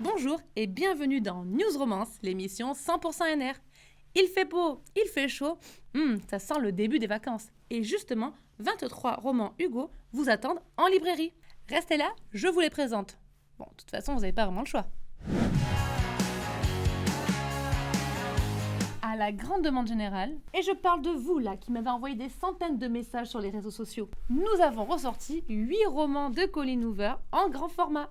Bonjour et bienvenue dans News Romance, l'émission 100% NR. Il fait beau, il fait chaud, ça sent le début des vacances. Et justement, 23 romans Hugo vous attendent en librairie. Restez là, je vous les présente. Bon, de toute façon, vous n'avez pas vraiment le choix. À la grande demande générale, et je parle de vous là qui m'avez envoyé des centaines de messages sur les réseaux sociaux, nous avons ressorti 8 romans de Colleen Hoover en grand format.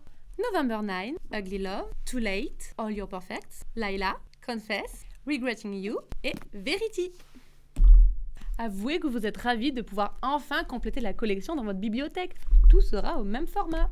November 9, Ugly Love, Too Late, All Your Perfects, Lila, Confess, Regretting You et Verity. Avouez que vous êtes ravis de pouvoir enfin compléter la collection dans votre bibliothèque. Tout sera au même format.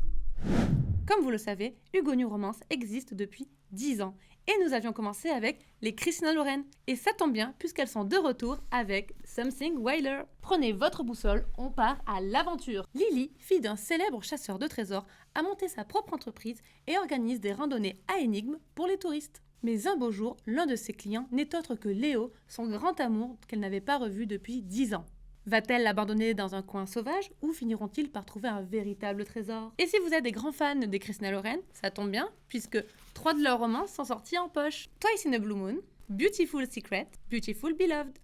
Comme vous le savez, Hugo New Romance existe depuis 10 ans et nous avions commencé avec les Christina Lauren. Et ça tombe bien puisqu'elles sont de retour avec Something Wilder. Prenez votre boussole, on part à l'aventure. Lily, fille d'un célèbre chasseur de trésors, a monté sa propre entreprise et organise des randonnées à énigmes pour les touristes. Mais un beau jour, l'un de ses clients n'est autre que Léo, son grand amour qu'elle n'avait pas revu depuis 10 ans. Va-t-elle l'abandonner dans un coin sauvage ou finiront-ils par trouver un véritable trésor? Et si vous êtes des grands fans des Christina Lauren, ça tombe bien puisque 3 de leurs romans sont sortis en poche. Twice in a Blue Moon, Beautiful Secret, Beautiful Beloved.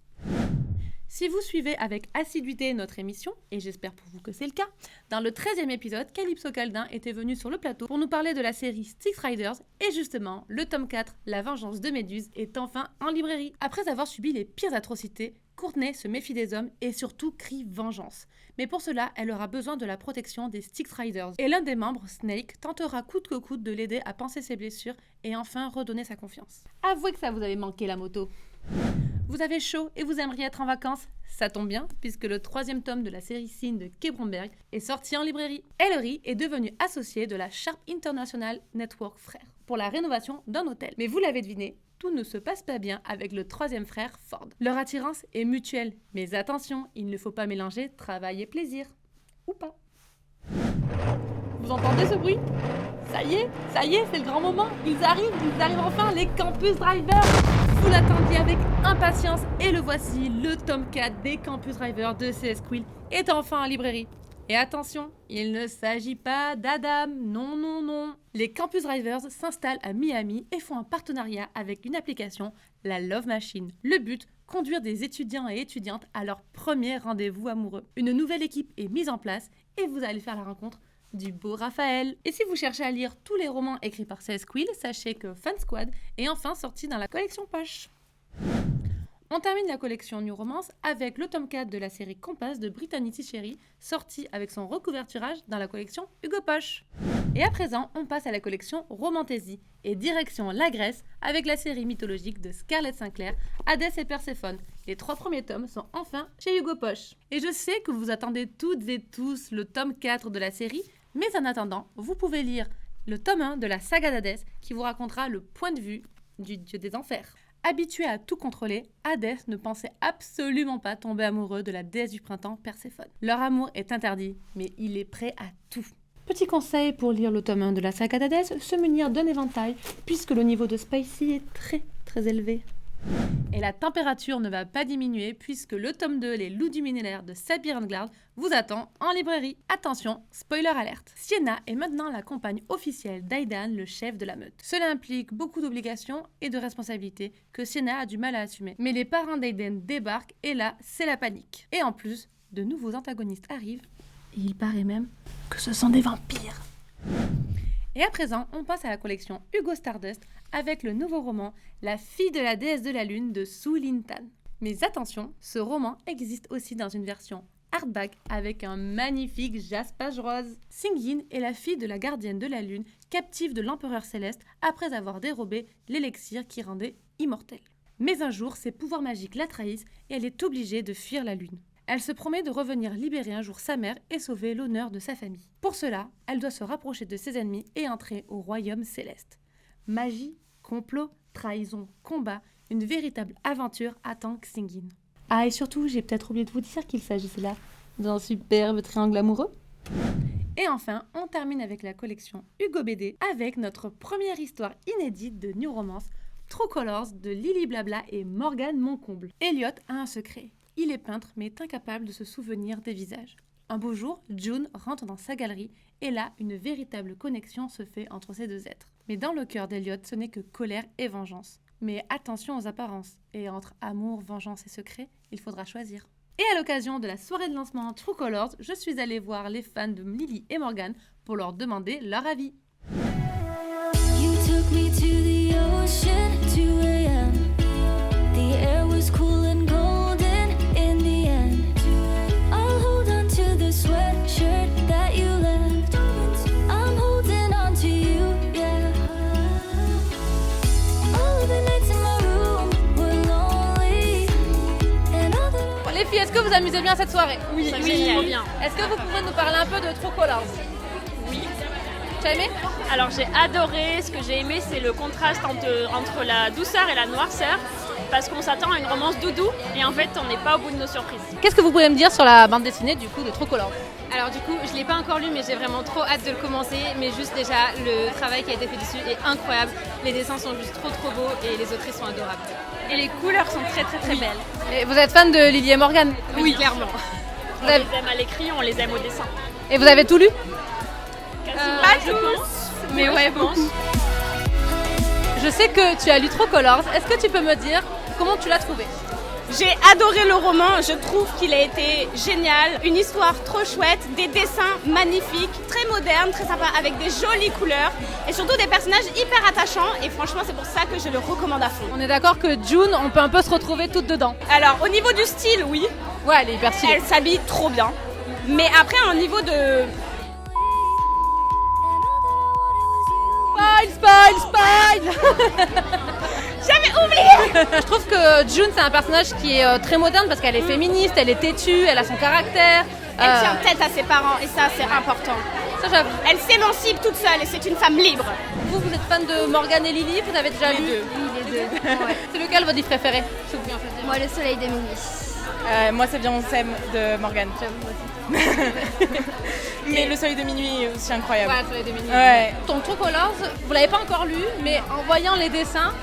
Si vous suivez avec assiduité notre émission, et j'espère pour vous que c'est le cas, dans le 13e épisode, Calypso Caldin était venu sur le plateau pour nous parler de la série Styx Riders, et justement, le tome 4, La vengeance de Méduse, est enfin en librairie. Après avoir subi les pires atrocités, Courtney se méfie des hommes et surtout crie vengeance. Mais pour cela, elle aura besoin de la protection des Styx Riders. Et l'un des membres, Snake, tentera coûte que coûte de l'aider à panser ses blessures et enfin redonner sa confiance. Avouez que ça vous avait manqué la moto. Vous avez chaud et vous aimeriez être en vacances? Ça tombe bien, puisque le 3e tome de la série Sin de Kay Bromberg est sorti en librairie. Ellery est devenue associée de la Sharp International Network Frères pour la rénovation d'un hôtel. Mais vous l'avez deviné, tout ne se passe pas bien avec le 3e frère Ford. Leur attirance est mutuelle, mais attention, il ne faut pas mélanger travail et plaisir. Ou pas. Vous entendez ce bruit? Ça y est, c'est le grand moment. Ils arrivent enfin, les Campus Drivers. Vous l'attendiez avec impatience et le voici, le tome 4 des Campus Drivers de C.S. Quill est enfin en librairie. Et attention, il ne s'agit pas d'Adam, non. Les Campus Drivers s'installent à Miami et font un partenariat avec une application, la Love Machine. Le but, conduire des étudiants et étudiantes à leur premier rendez-vous amoureux. Une nouvelle équipe est mise en place et vous allez faire la rencontre du beau Raphaël. Et si vous cherchez à lire tous les romans écrits par C.S. Quill, sachez que Fun Squad est enfin sorti dans la collection poche. On termine la collection New Romance avec le tome 4 de la série Compass de Brittany Cherry, sorti avec son recouverturage dans la collection Hugo Poche. Et à présent, on passe à la collection Romantasy et direction la Grèce avec la série mythologique de Scarlett Sinclair, Hadès et Perséphone. Les 3 premiers tomes sont enfin chez Hugo Poche. Et je sais que vous attendez toutes et tous le tome 4 de la série, mais en attendant, vous pouvez lire le tome 1 de la saga d'Hadès qui vous racontera le point de vue du dieu des enfers. Habitué à tout contrôler, Hadès ne pensait absolument pas tomber amoureux de la déesse du printemps Perséphone. Leur amour est interdit, mais il est prêt à tout. Petit conseil pour lire le tome 1 de la saga d'Hadès, se munir d'un éventail, puisque le niveau de spicy est très élevé. Et la température ne va pas diminuer puisque le tome 2, Les loups du millénaire de Sabir Anglard, vous attend en librairie. Attention, spoiler alerte. Sienna est maintenant la compagne officielle d'Aidan, le chef de la meute. Cela implique beaucoup d'obligations et de responsabilités que Sienna a du mal à assumer. Mais les parents d'Aidan débarquent et là, c'est la panique. Et en plus, de nouveaux antagonistes arrivent et il paraît même que ce sont des vampires. Et à présent, on passe à la collection Hugo Stardust avec le nouveau roman La fille de la déesse de la lune de Su Lin Tan. Mais attention, ce roman existe aussi dans une version hardback avec un magnifique jaspage rose. Xingyin est la fille de la gardienne de la lune, captive de l'empereur céleste après avoir dérobé l'élixir qui rendait immortelle. Mais un jour, ses pouvoirs magiques la trahissent et elle est obligée de fuir la lune. Elle se promet de revenir libérer un jour sa mère et sauver l'honneur de sa famille. Pour cela, elle doit se rapprocher de ses ennemis et entrer au royaume céleste. Magie, complot, trahison, combat, une véritable aventure attend Xingyin. Ah, et surtout, j'ai peut-être oublié de vous dire qu'il s'agissait là d'un superbe triangle amoureux. Et enfin, on termine avec la collection Hugo BD avec notre première histoire inédite de New Romance, True Colors de Lily Blabla et Morgane Moncomble. Elliot a un secret. Il est peintre mais est incapable de se souvenir des visages. Un beau jour, June rentre dans sa galerie et là, une véritable connexion se fait entre ces deux êtres. Mais dans le cœur d'Elliot, ce n'est que colère et vengeance. Mais attention aux apparences. Et entre amour, vengeance et secret, il faudra choisir. Et à l'occasion de la soirée de lancement True Colors, je suis allée voir les fans de Lily et Morgan pour leur demander leur avis. You took me to the ocean at 2 a.m. The air was cool and golden in the end. I'll hold on to the sweatshirt that you left. I'm holding on to you, yeah. All of the nights in my room were lonely. And all the... Les filles, est-ce que vous amusez bien cette soirée? Oui, Ça, oui, génial. trop bien. Est-ce que vous pouvez nous parler un peu de True Colors? Oui. Tu as aimé? Alors j'ai adoré, ce que j'ai aimé c'est le contraste entre la douceur et la noirceur, parce qu'on s'attend à une romance doudou et en fait on n'est pas au bout de nos surprises. Qu'est-ce que vous pouvez me dire sur la bande dessinée du coup de True Colors? Alors du coup, je ne l'ai pas encore lu, mais j'ai vraiment trop hâte de le commencer. Mais juste déjà, le travail qui a été fait dessus est incroyable. Les dessins sont juste trop beaux et les autrices sont adorables. Et les couleurs sont très très très belles. Et vous êtes fan de Lily et Morgan? Oui, clairement. On les aime à l'écrit, on les aime au dessin. Et vous avez tout lu? Pas tous, Mais ouais, beaucoup. Je sais que tu as lu True Colors. Est-ce que tu peux me dire comment tu l'as trouvé? J'ai adoré le roman, je trouve qu'il a été génial, une histoire trop chouette, des dessins magnifiques, très modernes, très sympas, avec des jolies couleurs et surtout des personnages hyper attachants et franchement c'est pour ça que je le recommande à fond. On est d'accord que June, on peut un peu se retrouver toutes dedans. Alors au niveau du style, oui, Ouais, elle est hyper stylée. elle s'habille trop bien, mais après au niveau de... Spine! J'avais oublié. Je trouve que June, c'est un personnage qui est très moderne parce qu'elle est féministe, elle est têtue, elle a son caractère. Elle tient tête à ses parents et ça c'est important. Ça, j'avoue. Elle s'émancipe toute seule et c'est une femme libre. Vous êtes fan de Morgan et Lily, vous avez déjà lu? Les deux. C'est lequel votre livre préféré? Moi, le soleil des minuit. Moi, c'est bien Sam de Morgane. Mais le soleil de minuit est aussi incroyable. Ouais, Soleil des Minuit. Ouais. Ton True Colors, vous l'avez pas encore lu, mais en voyant les dessins,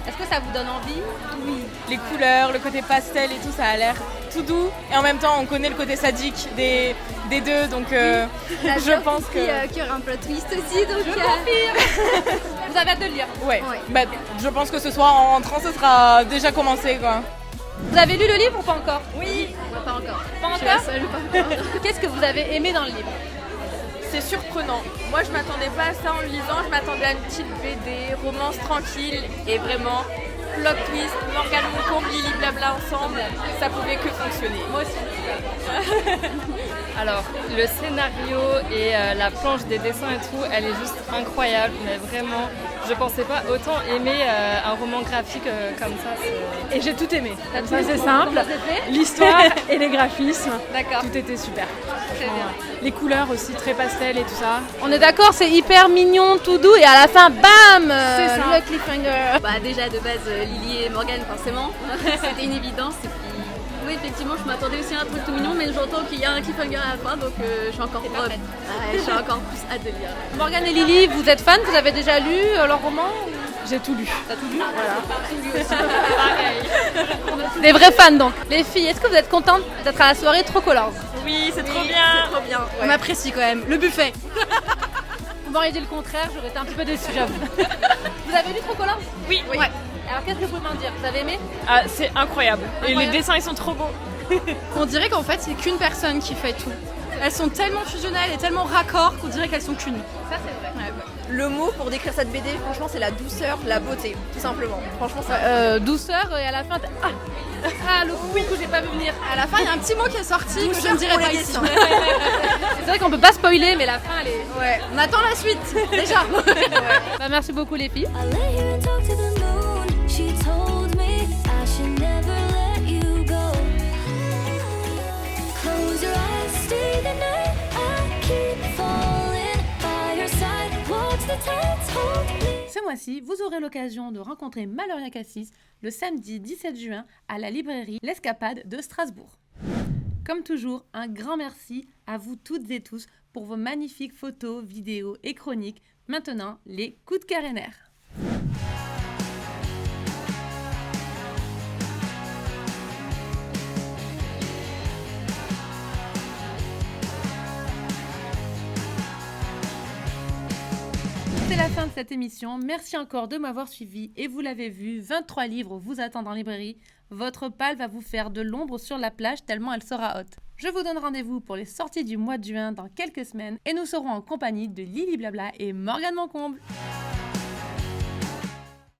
est-ce que ça vous donne envie? Oui. Les couleurs, le côté pastel et tout, ça a l'air tout doux. Et en même temps, on connaît le côté sadique des deux, donc je pense que... Qu'il y aura un plot twist aussi, donc... Vous avez hâte de le lire. Ouais. Ouais. Bah, je pense que ce soir, en rentrant, ce sera déjà commencé, quoi. Vous avez lu le livre ou pas encore? Oui. Moi, pas encore. Pas Je suis la encore? seule, pas encore. Qu'est-ce que vous avez aimé dans le livre? C'est surprenant. Moi, je m'attendais pas à ça en le lisant. Je m'attendais à une petite BD, romance tranquille et vraiment plot twist, Morgane Moncombe, Lily blabla ensemble. Ça pouvait que fonctionner. Moi aussi. Alors, le scénario et la planche des dessins et tout, elle est juste incroyable. Mais vraiment, je pensais pas autant aimer un roman graphique comme ça. Et j'ai tout aimé. Comme Ça c'est simple. Comment ça s'est fait? L'histoire et les graphismes, D'accord. tout était super. Très bien. Les couleurs aussi très pastel et tout ça. On est d'accord, c'est hyper mignon, tout doux, et à la fin, bam, C'est ça. le cliffhanger. Bah déjà de base, Lily et Morgan forcément, c'était une évidence. Et puis oui, effectivement, je m'attendais aussi à un truc tout mignon, mais j'entends qu'il y a un cliffhanger à la fin, donc je suis encore je suis encore plus hâte de lire. Morgan et Lily, vous êtes fans? Vous avez déjà lu leur roman? J'ai tout lu. T'as tout lu? Des vrais fans donc. Les filles, est-ce que vous êtes contentes d'être à la soirée True Colors? Oui, c'est trop bien. Trop bien. On apprécie quand même. Le buffet. Vous m'auriez dit le contraire, j'aurais été un petit peu déçue, j'avoue. Vous avez lu True Colors? Oui. Ouais. Alors qu'est-ce que vous pouvez m'en dire? Vous avez aimé? Ah, c'est incroyable. Et Incroyable. les dessins ils sont trop beaux. On dirait qu'en fait, c'est qu'une personne qui fait tout. Elles sont tellement fusionnelles et tellement raccords qu'on dirait qu'elles sont qu'une. Ça c'est vrai. Le mot pour décrire cette BD, franchement, c'est la douceur, la beauté, tout simplement. Franchement, ça. Douceur et à la fin, le coup que j'ai pas vu venir. À la fin, il y a un petit mot qui est sorti que je ne dirai pas ici. C'est vrai qu'on peut pas spoiler, mais la fin elle est. Ouais, on attend la suite, déjà. Bah, merci beaucoup les filles. I lay here and talk to the moon. She told me I should never let you go. Close your eyes, stay the night. I keep falling by your side. Watch the tides hold me. Ce mois-ci, vous aurez l'occasion de rencontrer Maloria Cassis le samedi 17 juin à la librairie L'Escapade de Strasbourg. Comme toujours, un grand merci à vous toutes et tous pour vos magnifiques photos, vidéos et chroniques. Maintenant, les coups de cœur et nerfs. la fin de cette émission. Merci encore de m'avoir suivi. Et vous l'avez vu, 23 livres vous attendent en librairie. Votre palle va vous faire de l'ombre sur la plage tellement elle sera haute. Je vous donne rendez-vous pour les sorties du mois de juin dans quelques semaines. Et nous serons en compagnie de Lily Blabla et Morgane Moncomble.